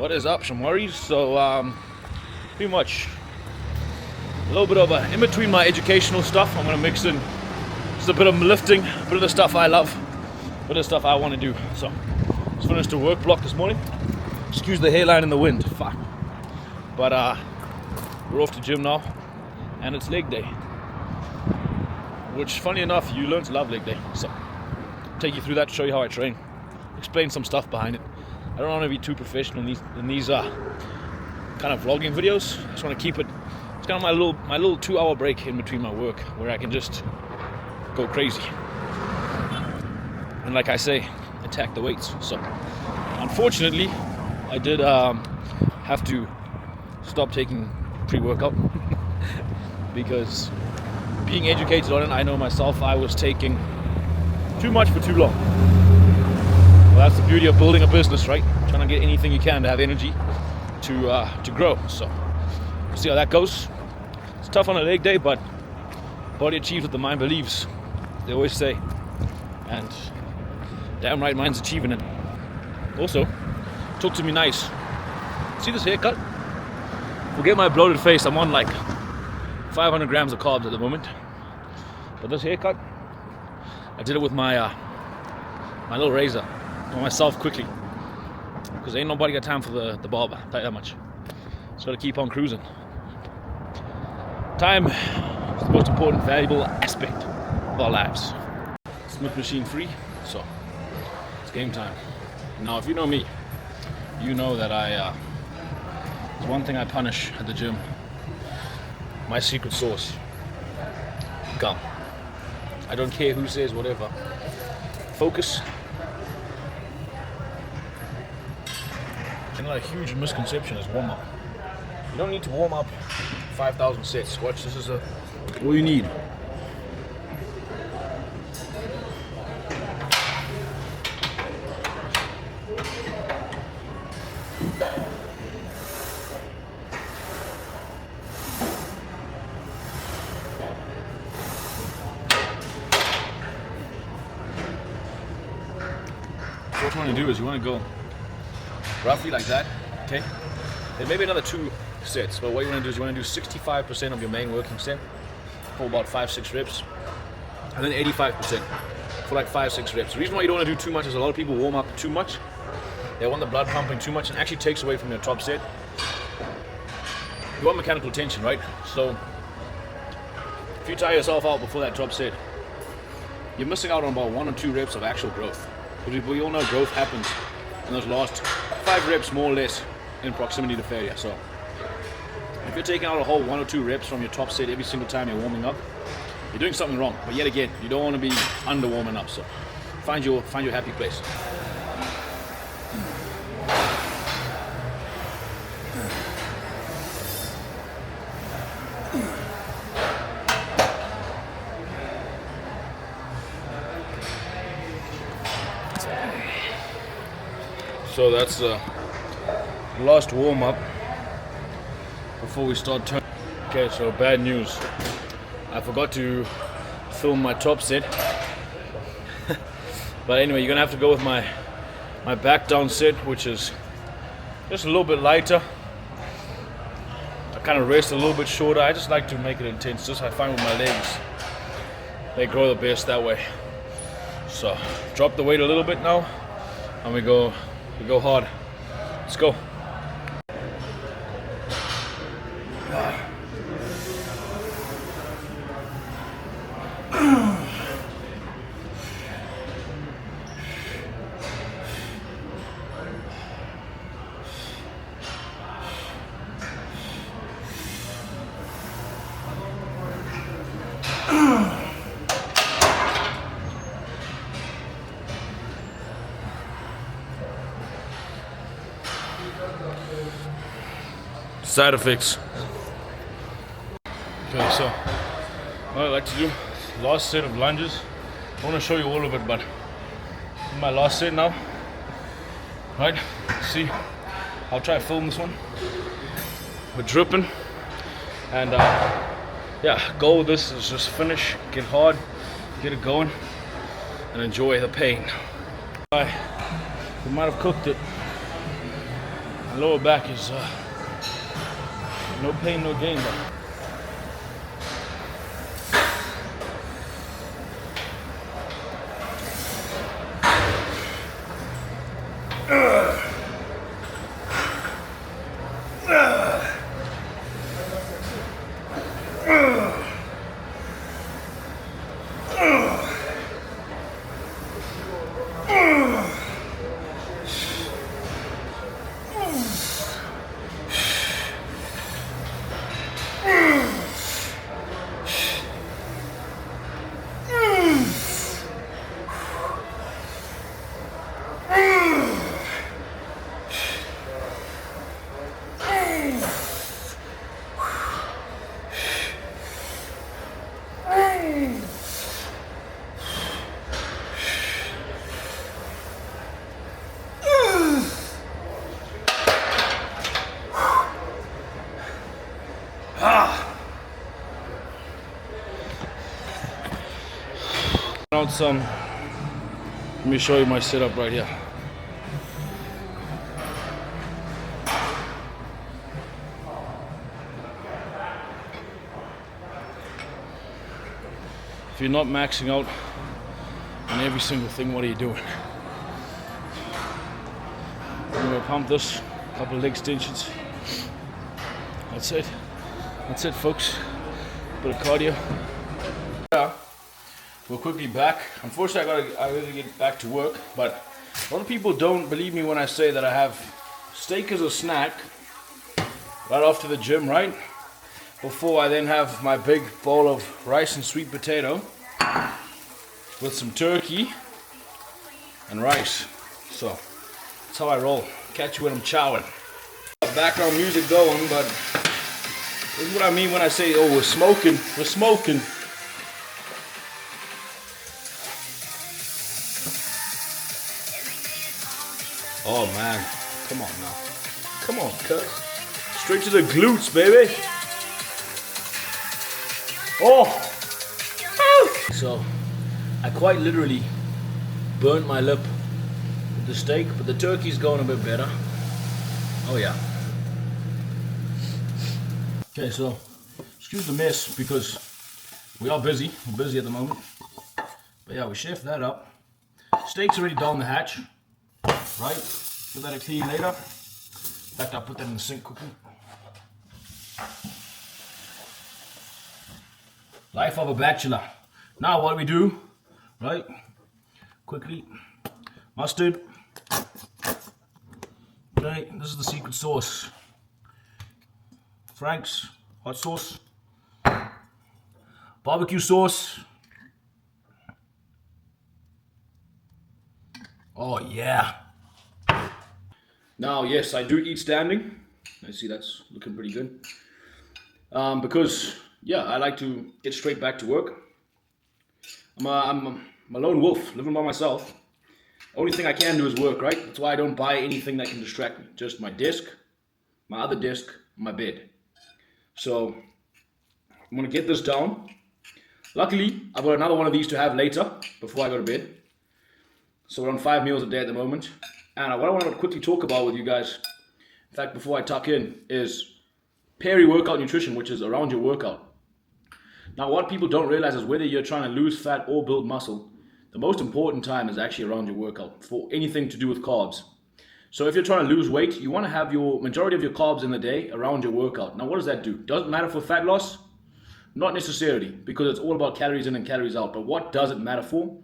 What is up, Shamari? So, pretty much a little bit of in between my educational stuff, I'm gonna mix in just a bit of lifting, a bit of the stuff I love, a bit of stuff I want to do. So, just finished a work block this morning. Excuse the hairline in the wind. Fuck. But we're off to gym now, and it's leg day. Which, funny enough, you learn to love leg day. So, take you through that, show you how I train, explain some stuff behind it. I don't want to be too professional in these kind of vlogging videos. I just want to keep it. It's kind of my little 2-hour break in between my work where I can just go crazy. And like I say, attack the weights. So, unfortunately, I did have to stop taking pre-workout because being educated on it, I know myself, I was taking too much for too long. Well, that's the beauty of building a business, right? Trying to get anything you can to have energy to grow. So, we'll see how that goes. It's tough on a leg day, but body achieves what the mind believes, they always say. And damn right, mine's achieving it. Also, talk to me nice. See this haircut? Forget my bloated face. I'm on like 500 grams of carbs at the moment. But this haircut, I did it with my my little razor on myself quickly, because ain't nobody got time for the barber. I'll tell you that much. Just gotta keep on cruising. Time is the most important, valuable aspect of our lives. Smith machine free, so it's game time. Now, if you know me, you know that there's one thing I punish at the gym. My secret sauce. Gum. I don't care who says whatever. Focus. Another huge misconception is warm up. You don't need to warm up 5,000 sets. Watch, this is all you need. So what you want to do is you want to go roughly like that, okay? Then maybe another 2 sets. But what you want to do is you want to do 65% of your main working set for about 5-6 reps, and then 85% for like 5-6 reps. The reason why you don't want to do too much is a lot of people warm up too much. They want the blood pumping too much and actually takes away from your top set. You want mechanical tension, right? So if you tire yourself out before that top set, you're missing out on about 1 or 2 reps of actual growth. Because we all know growth happens in those last 5 reps, more or less, in proximity to failure. So if you're taking out a whole 1 or 2 reps from your top set every single time you're warming up, you're doing something wrong. But yet again, you don't want to be under warming up. So find your happy place. So that's the last warm-up before we start turning. Okay, so bad news. I forgot to film my top set. But anyway, you're gonna have to go with my back down set, which is just a little bit lighter. I kind of rest a little bit shorter. I just like to make it intense. Just I find with my legs, they grow the best that way. So drop the weight a little bit now, and we go hard. Let's go. Side effects. Okay, so what I like to do, last set of lunges. I want to show you all of it, but in my last set now. Right? See, I'll try to film this one. We're dripping, and yeah, goal with this is just finish, get hard, get it going, and enjoy the pain. We might have cooked it. My lower back is no pain, no gain though. Out some. Let me show you my setup right here. If you're not maxing out on every single thing, what are you doing? I'm gonna pump this, a couple of leg extensions. That's it. That's it, folks. Bit of cardio. Yeah. We're quickly back. Unfortunately, I gotta get back to work, but a lot of people don't believe me when I say that I have steak as a snack right after the gym, right? Before I then have my big bowl of rice and sweet potato with some turkey and rice. So that's how I roll. Catch you when I'm chowing. Background music going, but this is what I mean when I say, oh, we're smoking. We're smoking. Oh man, come on now. Come on, cuz. Straight to the glutes, baby. Oh! So, I quite literally burnt my lip with the steak, but the turkey's going a bit better. Oh yeah. Okay, so, excuse the mess because we are busy. We're busy at the moment. But yeah, we chef that up. Steak's already down the hatch. Right? Give that a clean later. In fact, I'll put that in the sink quickly. Life of a bachelor. Now what we do, right? Quickly. Mustard. Okay, this is the secret sauce. Frank's hot sauce. Barbecue sauce. Oh yeah. Now, yes, I do eat standing. I see that's looking pretty good. Because, yeah, I like to get straight back to work. I'm a lone wolf, living by myself. Only thing I can do is work, right? That's why I don't buy anything that can distract me. Just my desk, my other desk, my bed. So, I'm going to get this down. Luckily, I've got another one of these to have later, before I go to bed. So we're on 5 meals a day at the moment. And what I want to quickly talk about with you guys, in fact, before I tuck in, is peri-workout nutrition, which is around your workout. Now, what people don't realize is whether you're trying to lose fat or build muscle, the most important time is actually around your workout for anything to do with carbs. So if you're trying to lose weight, you want to have your majority of your carbs in the day around your workout. Now, what does that do? Does it matter for fat loss? Not necessarily, because it's all about calories in and calories out. But what does it matter for?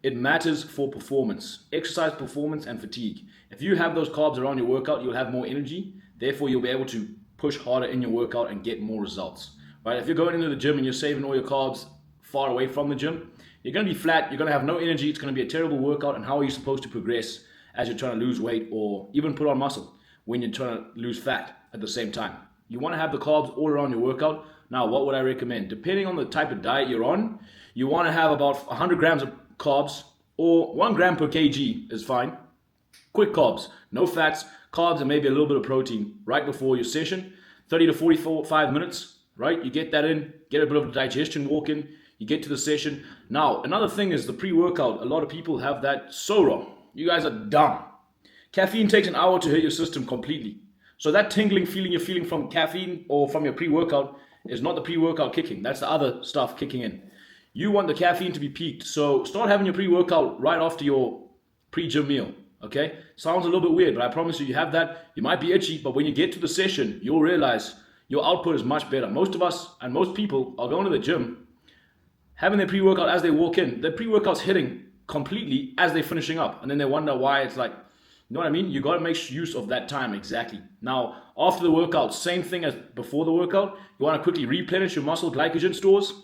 It matters for performance, exercise performance and fatigue. If you have those carbs around your workout, you'll have more energy. Therefore, you'll be able to push harder in your workout and get more results. Right? If you're going into the gym and you're saving all your carbs far away from the gym, you're going to be flat, you're going to have no energy, it's going to be a terrible workout, and how are you supposed to progress as you're trying to lose weight or even put on muscle when you're trying to lose fat at the same time? You want to have the carbs all around your workout. Now, what would I recommend? Depending on the type of diet you're on, you want to have about 100 grams of carbs, or 1 gram per kg is fine. Quick carbs, no fats, carbs and maybe a little bit of protein right before your session. 30 to 45 minutes, right? You get that in, get a bit of a digestion walk in, you get to the session. Now, another thing is the pre-workout. A lot of people have that so wrong. You guys are dumb. Caffeine takes an hour to hit your system completely. So that tingling feeling you're feeling from caffeine or from your pre-workout is not the pre-workout kicking. That's the other stuff kicking in. You want the caffeine to be peaked. So start having your pre-workout right after your pre-gym meal. Okay? Sounds a little bit weird, but I promise you have that. You might be itchy, but when you get to the session, you'll realize your output is much better. Most of us and most people are going to the gym, having their pre-workout as they walk in. Their pre-workout's hitting completely as they're finishing up. And then they wonder why it's like, you know what I mean? You got to make use of that time exactly. Now, after the workout, same thing as before the workout. You want to quickly replenish your muscle glycogen stores,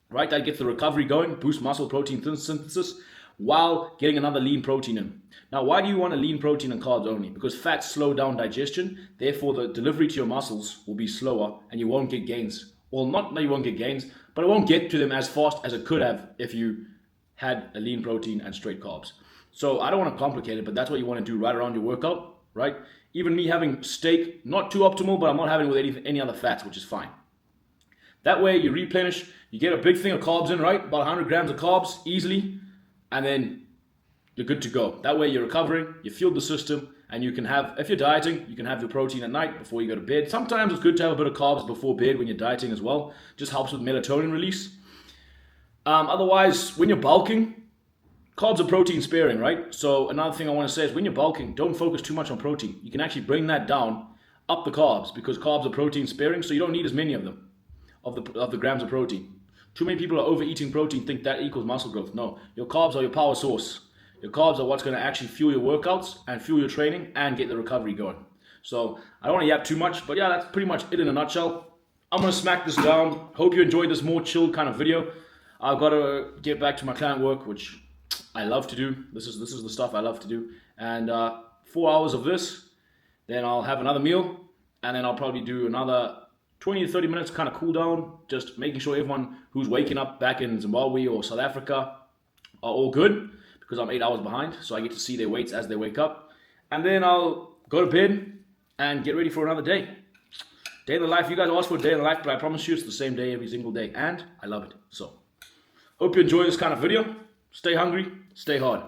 right? That gets the recovery going, boost muscle protein synthesis while getting another lean protein in. Now, why do you want a lean protein and carbs only? Because fats slow down digestion. Therefore, the delivery to your muscles will be slower and you won't get gains. Well, not that you won't get gains, but it won't get to them as fast as it could have if you had a lean protein and straight carbs. So I don't want to complicate it, but that's what you want to do right around your workout, right? Even me having steak, not too optimal, but I'm not having it with any other fats, which is fine. That way you replenish, you get a big thing of carbs in, right? About 100 grams of carbs easily, and then you're good to go. That way you're recovering, you fueled the system, and you can have, if you're dieting, you can have your protein at night before you go to bed. Sometimes it's good to have a bit of carbs before bed when you're dieting as well. Just helps with melatonin release. Otherwise, when you're bulking, carbs are protein sparing, right? So another thing I want to say is when you're bulking, don't focus too much on protein. You can actually bring that down, up the carbs, because carbs are protein sparing, so you don't need as many of them, of the grams of protein. Too many people are overeating protein, think that equals muscle growth. No, your carbs are your power source. Your carbs are what's going to actually fuel your workouts and fuel your training and get the recovery going. So I don't want to yap too much, but yeah, that's pretty much it in a nutshell. I'm going to smack this down. Hope you enjoyed this more chill kind of video. I've got to get back to my client work, which I love to do. This is the stuff I love to do. And 4 hours of this, then I'll have another meal, and then I'll probably do another 20 to 30 minutes kind of cool down, just making sure everyone who's waking up back in Zimbabwe or South Africa are all good, because I'm 8 hours behind, so I get to see their weights as they wake up. And then I'll go to bed and get ready for another day. Day in the life. You guys asked for a day in the life, but I promise you it's the same day every single day, and I love it. So hope you enjoy this kind of video. Stay hungry, stay hard.